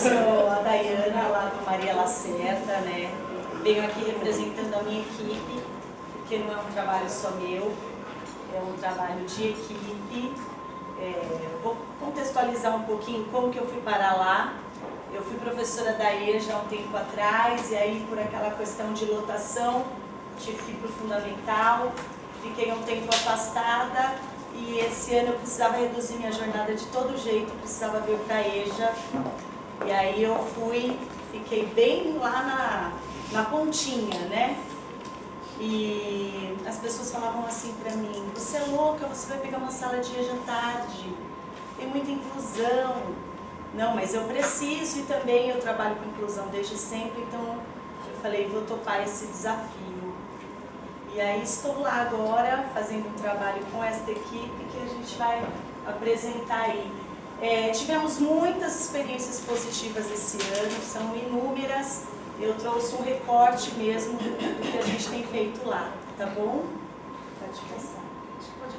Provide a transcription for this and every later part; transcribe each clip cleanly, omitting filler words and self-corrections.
sou a Dayana, lá do Maria Lacerda, né? Venho aqui representando a minha equipe, porque não é um trabalho só meu, é um trabalho de equipe. Vou contextualizar um pouquinho como que eu fui parar lá. Eu fui professora da EJA há um tempo atrás, e aí por aquela questão de lotação, tive que ir para o fundamental, fiquei um tempo afastada, e esse ano eu precisava reduzir minha jornada de todo jeito, precisava vir para a EJA, e aí eu fui, fiquei bem lá na pontinha, né? E as pessoas falavam assim para mim: você é louca, você vai pegar uma sala de EJA tarde, tem muita inclusão. Não, mas eu preciso, e também eu trabalho com inclusão desde sempre, então eu falei, vou topar esse desafio. E aí estou lá agora, fazendo um trabalho com esta equipe que a gente vai apresentar aí. Tivemos muitas experiências positivas esse ano, são inúmeras. Eu trouxe um recorte mesmo do que a gente tem feito lá, tá bom? Pode passar. Acho que pode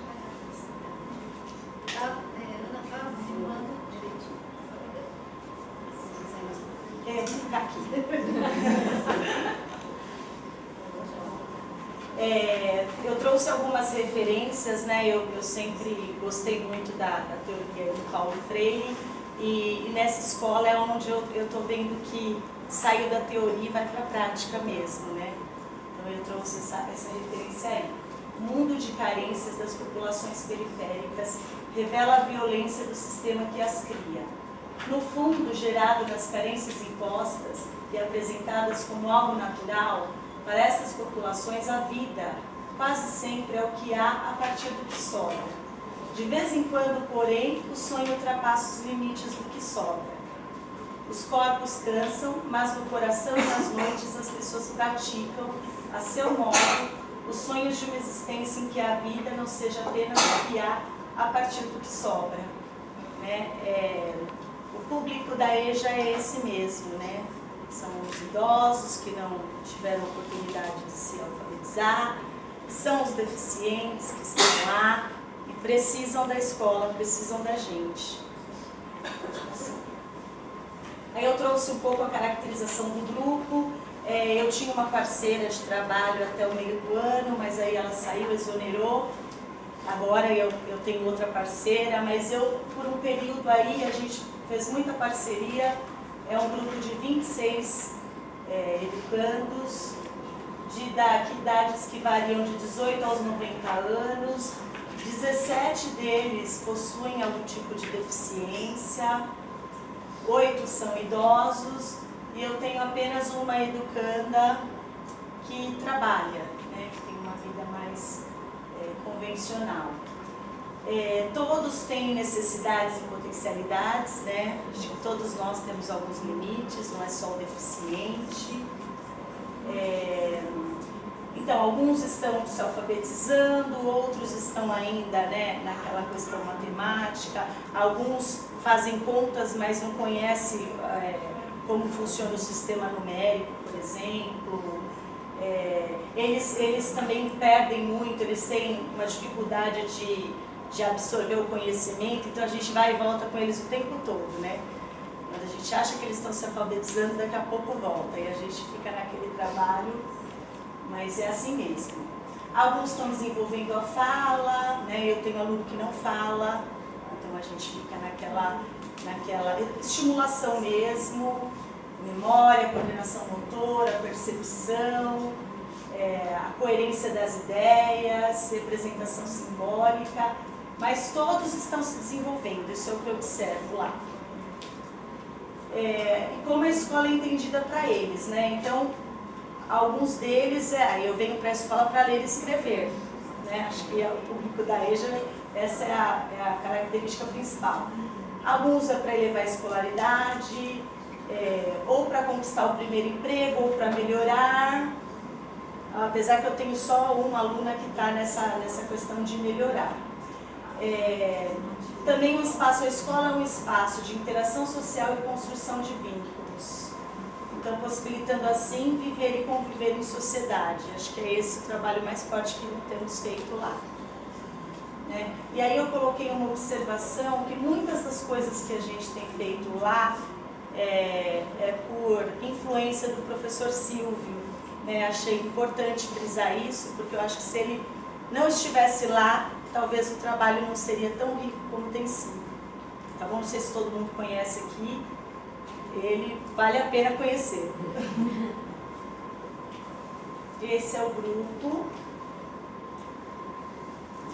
apagar. Ana, tá filmando direitinho. Vou ficar aqui. Eu trouxe algumas referências, né? Eu sempre gostei muito da teoria do Paulo Freire, e nessa escola é onde eu estou vendo que saiu da teoria e vai para a prática mesmo, né? Então eu trouxe essa referência aí. O mundo de carências das populações periféricas revela a violência do sistema que as cria. No fundo, gerado das carências impostas e apresentadas como algo natural, para essas populações a vida quase sempre é o que há a partir do que sobra. De vez em quando, porém, o sonho ultrapassa os limites do que sobra. Os corpos cansam, mas no coração e nas noites as pessoas praticam, a seu modo, os sonhos de uma existência em que a vida não seja apenas o que há a partir do que sobra. Né? O público da EJA é esse mesmo, né? São os idosos que não tiveram oportunidade de se alfabetizar, são os deficientes que estão lá e precisam da escola, precisam da gente. Aí eu trouxe um pouco a caracterização do grupo. Eu tinha uma parceira de trabalho até o meio do ano, mas aí ela saiu, exonerou. Agora eu tenho outra parceira, mas por um período aí a gente fez muita parceria. É um grupo de 26 educandos, de idades que variam de 18 aos 90 anos. 17 deles possuem algum tipo de deficiência, 8 são idosos, e eu tenho apenas uma educanda que trabalha, né, que tem uma vida mais convencional. Todos têm necessidades e potencialidades, né? Acho que todos nós temos alguns limites, não é só o deficiente. Então, alguns estão se alfabetizando, outros estão ainda, né, naquela questão matemática, alguns fazem contas, mas não conhecem como funciona o sistema numérico, por exemplo. Eles também perdem muito, eles têm uma dificuldade de absorver o conhecimento, então a gente vai e volta com eles o tempo todo, né? Quando a gente acha que eles estão se alfabetizando, daqui a pouco volta, e a gente fica naquele trabalho, mas é assim mesmo. Alguns estão desenvolvendo a fala, né? Eu tenho aluno que não fala, então a gente fica naquela estimulação mesmo, memória, coordenação motora, percepção, a coerência das ideias, representação simbólica, mas todos estão se desenvolvendo, isso é o que eu observo lá. E como a escola é entendida para eles, né? Então, alguns deles, eu venho para a escola para ler e escrever, né? Acho que o público da EJA, essa é a característica principal. Alguns é para elevar a escolaridade, ou para conquistar o primeiro emprego, ou para melhorar, apesar que eu tenho só uma aluna que está nessa questão de melhorar. Também o espaço, a escola é um espaço de interação social e construção de vínculos. Então, possibilitando assim viver e conviver em sociedade. Acho que é esse o trabalho mais forte que temos feito lá. Né? E aí eu coloquei uma observação que muitas das coisas que a gente tem feito lá é por influência do professor Silvio, né? Achei importante frisar isso, porque eu acho que se ele não estivesse lá, talvez o trabalho não seria tão rico como tem sido. Tá bom? Não sei se todo mundo conhece aqui, ele vale a pena conhecer. Esse é o grupo.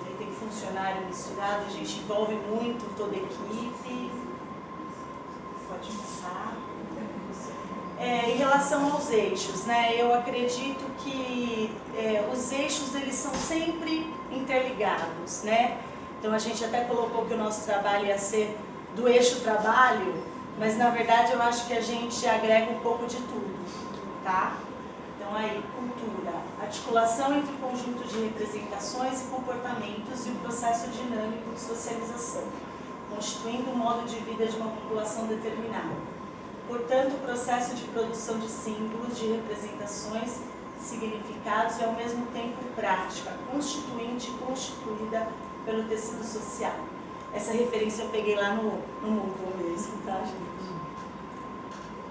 Ele tem funcionário misturado, a gente envolve muito toda a equipe. Pode passar. Em relação aos eixos, né? Eu acredito que os eixos eles são sempre interligados, né? Então a gente até colocou que o nosso trabalho ia ser do eixo trabalho, mas na verdade eu acho que a gente agrega um pouco de tudo, tá? Então aí, cultura, articulação entre o conjunto de representações e comportamentos e o processo dinâmico de socialização, constituindo um modo de vida de uma população determinada. Portanto, o processo de produção de símbolos, de representações, significados e ao mesmo tempo prática, constituinte e constituída pelo tecido social. Essa referência eu peguei lá no Moodle mesmo, tá, gente?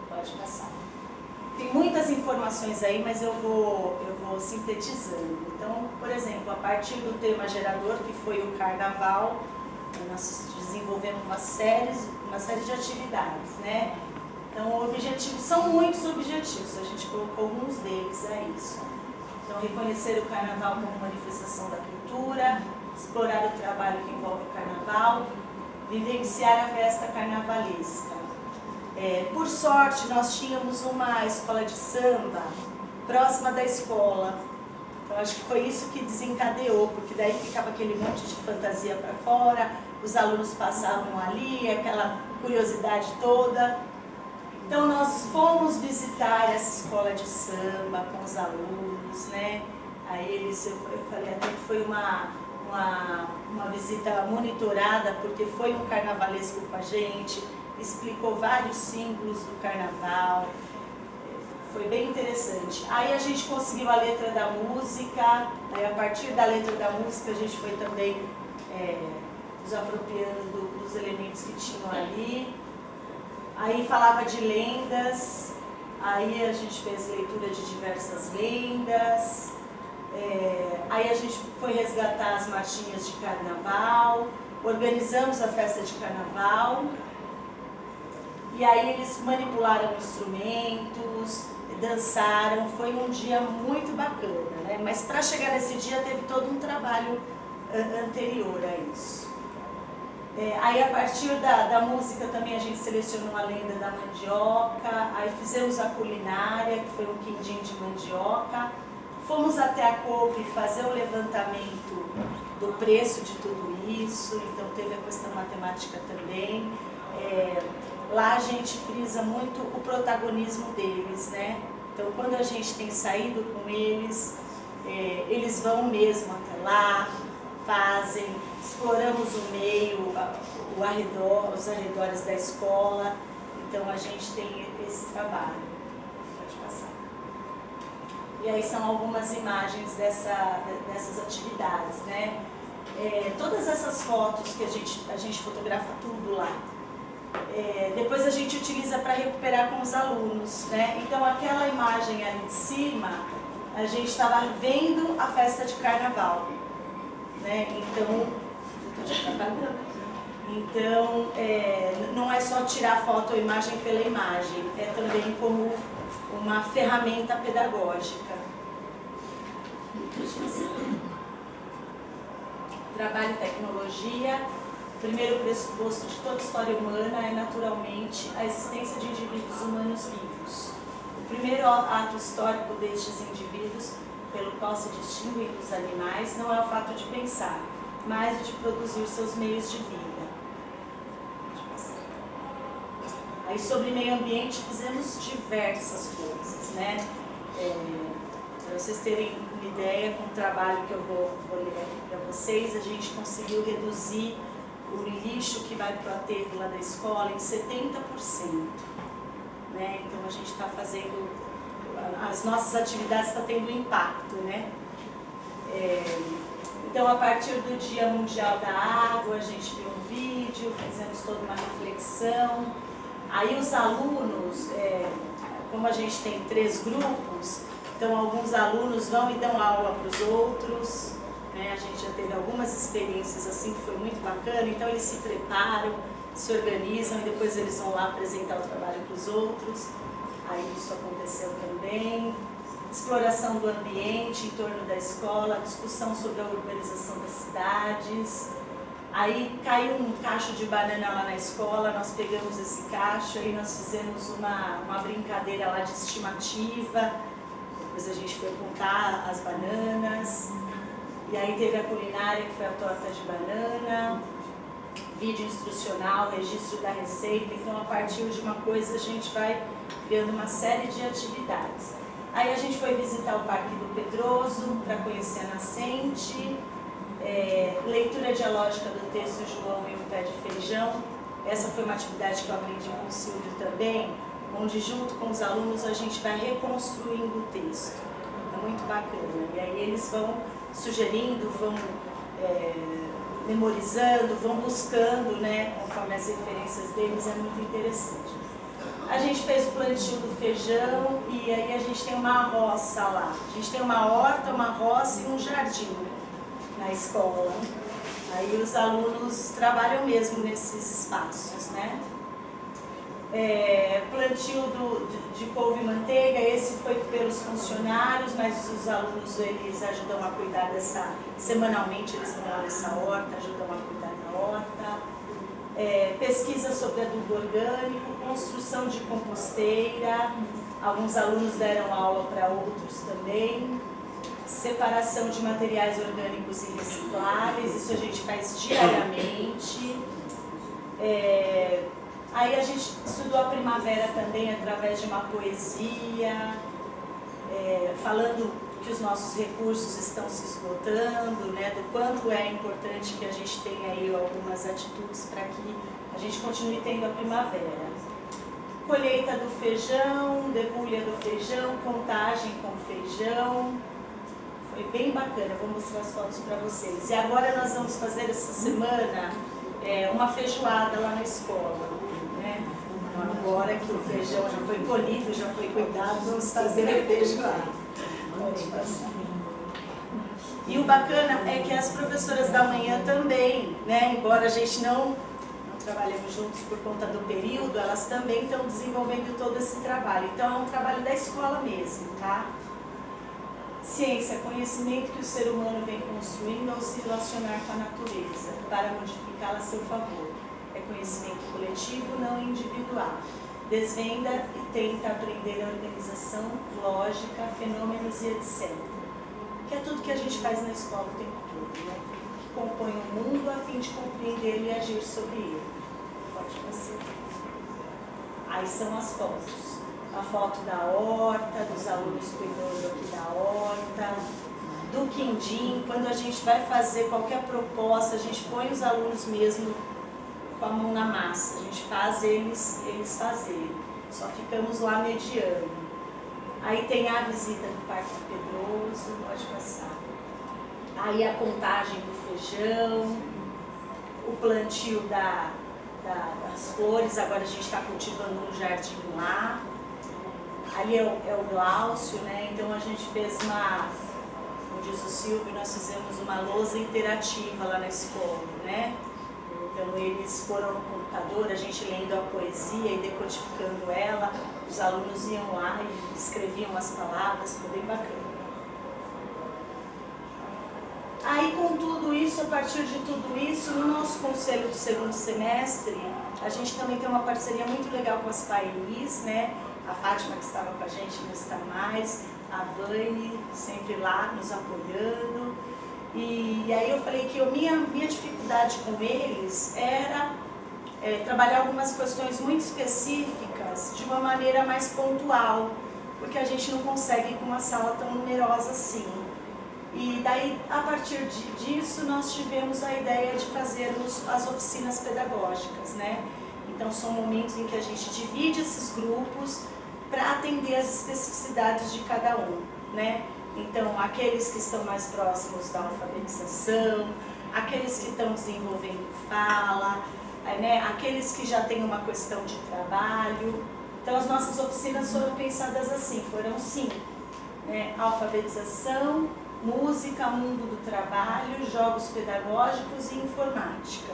Pode passar. Tem muitas informações aí, mas eu vou sintetizando. Então, por exemplo, a partir do tema gerador, que foi o carnaval, nós desenvolvemos uma série de atividades, né? Então, objetivos, são muitos objetivos, a gente colocou alguns deles a isso. Então, reconhecer o carnaval como manifestação da cultura, explorar o trabalho que envolve o carnaval, vivenciar a festa carnavalesca. Por sorte, nós tínhamos uma escola de samba próxima da escola. Então, acho que foi isso que desencadeou, porque daí ficava aquele monte de fantasia para fora, os alunos passavam ali, aquela curiosidade toda. Então, nós fomos visitar essa escola de samba com os alunos, né? Aí eu falei até que foi uma visita monitorada, porque foi um carnavalesco com a gente, explicou vários símbolos do carnaval, foi bem interessante. Aí a gente conseguiu a letra da música, aí a partir da letra da música a gente foi também nos apropriando dos elementos que tinham ali. Aí falava de lendas, aí a gente fez leitura de diversas lendas, aí a gente foi resgatar as marchinhas de carnaval, organizamos a festa de carnaval, e aí eles manipularam instrumentos, dançaram, foi um dia muito bacana, né? Mas para chegar nesse dia teve todo um trabalho anterior a isso. Aí a partir da música também a gente selecionou a lenda da mandioca, aí fizemos a culinária, que foi um quindim de mandioca, fomos até a couve fazer o levantamento do preço de tudo isso, então teve a questão matemática também. Lá a gente frisa muito o protagonismo deles, né? Então quando a gente tem saído com eles, eles vão mesmo até lá, fazem, exploramos o meio, os arredores da escola, então a gente tem esse trabalho. Pode passar. E aí são algumas imagens dessas atividades, né? Todas essas fotos que a gente fotografa tudo lá, depois a gente utiliza para recuperar com os alunos, né? Então aquela imagem ali de cima, a gente estava vendo a festa de carnaval, né? Então, não é só tirar foto ou imagem pela imagem, é também como uma ferramenta pedagógica. Trabalho e tecnologia. O primeiro pressuposto de toda história humana é naturalmente a existência de indivíduos humanos vivos. O primeiro ato histórico destes indivíduos, pelo qual se distinguem dos animais, não é o fato de pensar, mas o de produzir seus meios de vida. Aí sobre meio ambiente fizemos diversas coisas, né? Para vocês terem uma ideia, com o trabalho que eu vou ler aqui para vocês, a gente conseguiu reduzir o lixo que vai para o aterro lá da escola em 70%. Né? Então a gente está fazendo, as nossas atividades estão tendo impacto, né? Então a partir do Dia Mundial da Água a gente viu um vídeo, fizemos toda uma reflexão. Aí os alunos, como a gente tem 3 grupos, então alguns alunos vão e dão aula para os outros, né? A gente já teve algumas experiências assim que foi muito bacana, então eles se preparam, se organizam e depois eles vão lá apresentar o trabalho para os outros. Aí isso aconteceu também. Exploração do ambiente em torno da escola, discussão sobre a urbanização das cidades. Aí caiu um cacho de banana lá na escola, nós pegamos esse cacho, aí nós fizemos uma brincadeira lá de estimativa, depois a gente foi contar as bananas, e aí teve a culinária, que foi a torta de banana, vídeo instrucional, registro da receita, então a partir de uma coisa a gente vai criando uma série de atividades. Aí a gente foi visitar o Parque do Pedroso para conhecer a nascente, leitura dialógica do texto João e o Pé de Feijão. Essa foi uma atividade que eu aprendi com o Silvio também, onde junto com os alunos a gente vai reconstruindo o texto. É muito bacana. E aí eles vão sugerindo, vão memorizando, vão buscando, né, conforme as referências deles, é muito interessante. A gente fez o plantio do feijão e aí a gente tem uma roça lá. A gente tem uma horta, uma roça e um jardim na escola. Aí os alunos trabalham mesmo nesses espaços, né? Plantio de couve e manteiga, esse foi pelos funcionários, mas os alunos eles ajudam a cuidar semanalmente eles vão lá nessa horta, ajudam a cuidar da horta. Pesquisa sobre adubo orgânico, construção de composteira, alguns alunos deram aula para outros também. Separação de materiais orgânicos e recicláveis, isso a gente faz diariamente. Aí a gente estudou a primavera também através de uma poesia, falando que os nossos recursos estão se esgotando, né, do quanto é importante que a gente tenha aí algumas atitudes para que a gente continue tendo a primavera. Colheita do feijão, debulha do feijão, contagem com feijão. Foi bem bacana, vou mostrar as fotos para vocês. E agora nós vamos fazer essa semana uma feijoada lá na escola, né? Agora que o feijão já foi colhido, já foi cuidado, vamos fazer a feijoada. Pode passar. E o bacana é que as professoras da manhã também, né? Embora a gente não trabalhemos juntos por conta do período, elas também estão desenvolvendo todo esse trabalho. Então é um trabalho da escola mesmo, tá? Ciência, conhecimento que o ser humano vem construindo ao se relacionar com a natureza, para modificá-la a seu favor. É conhecimento coletivo, não individual. Desvenda e tenta aprender a organização, lógica, fenômenos e etc. Que é tudo que a gente faz na escola o tempo todo, né? Que compõe o mundo a fim de compreender e agir sobre ele. Pode passar. Aí são as fotos. A foto da horta, dos alunos cuidando aqui da horta, do quindim. Quando a gente vai fazer qualquer proposta, a gente põe os alunos mesmo com a mão na massa. A gente faz eles fazerem. Só ficamos lá mediando. Aí tem a visita do Parque do Pedroso, pode passar. Aí a contagem do feijão, o plantio das flores. Agora a gente está cultivando um jardim lá. Ali é o Glaucio, né? Então a gente fez como diz o Silvio, nós fizemos uma lousa interativa lá na escola, né? Então eles foram no computador, a gente lendo a poesia e decodificando ela, os alunos iam lá e escreviam as palavras, foi bem bacana. Aí com tudo isso, a partir de tudo isso, no nosso conselho do segundo semestre, a gente também tem uma parceria muito legal com as Pairis, né? A Fátima, que estava com a gente, não está mais, a Vani, sempre lá nos apoiando. E aí eu falei que minha dificuldade com eles era trabalhar algumas questões muito específicas de uma maneira mais pontual, porque a gente não consegue com uma sala tão numerosa assim. E daí, a partir disso, nós tivemos a ideia de fazermos as oficinas pedagógicas, né? Então são momentos em que a gente divide esses grupos para atender as especificidades de cada um, né? Então, aqueles que estão mais próximos da alfabetização, aqueles que estão desenvolvendo fala, né, aqueles que já têm uma questão de trabalho. Então as nossas oficinas foram pensadas assim, foram 5, né, alfabetização, música, mundo do trabalho, jogos pedagógicos e informática.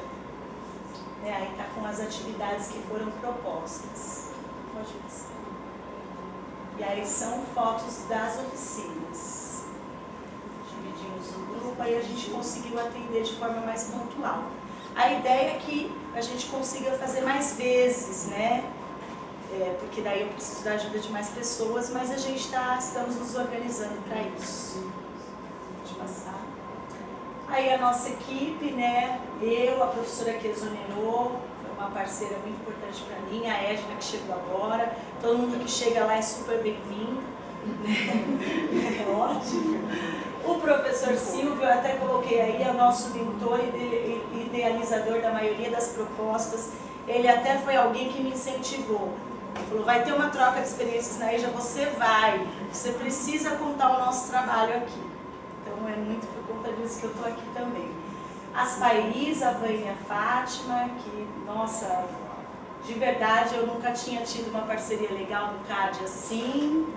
Né, aí está com as atividades que foram propostas. Pode passar. E aí são fotos das oficinas. Dividimos o grupo, aí a gente conseguiu atender de forma mais pontual. A ideia é que a gente consiga fazer mais vezes, né? Porque daí eu preciso da ajuda de mais pessoas, mas a gente estamos nos organizando para isso. Pode passar. Aí a nossa equipe, né? Eu, a professora Kezoninô, foi uma parceira muito importante para mim, a Edna que chegou agora, todo mundo que chega lá é super bem-vindo, né? É ótimo. O professor Silvio, eu até coloquei aí, é o nosso mentor e idealizador da maioria das propostas. Ele até foi alguém que me incentivou. Ele falou, vai ter uma troca de experiências na EJA, você precisa contar o nosso trabalho aqui. Então é muito por conta disso que eu estou aqui também. As País, a Vânia e a Fátima, que, nossa, de verdade eu nunca tinha tido uma parceria legal no CAD assim.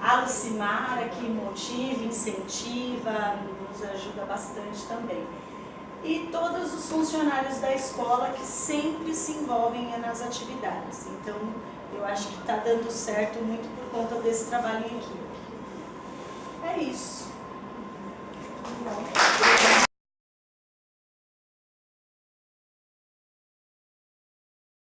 A Lucimara, que motiva, incentiva, nos ajuda bastante também. E todos os funcionários da escola que sempre se envolvem nas atividades. Então, eu acho que está dando certo muito por conta desse trabalho em equipe. É isso. Bom.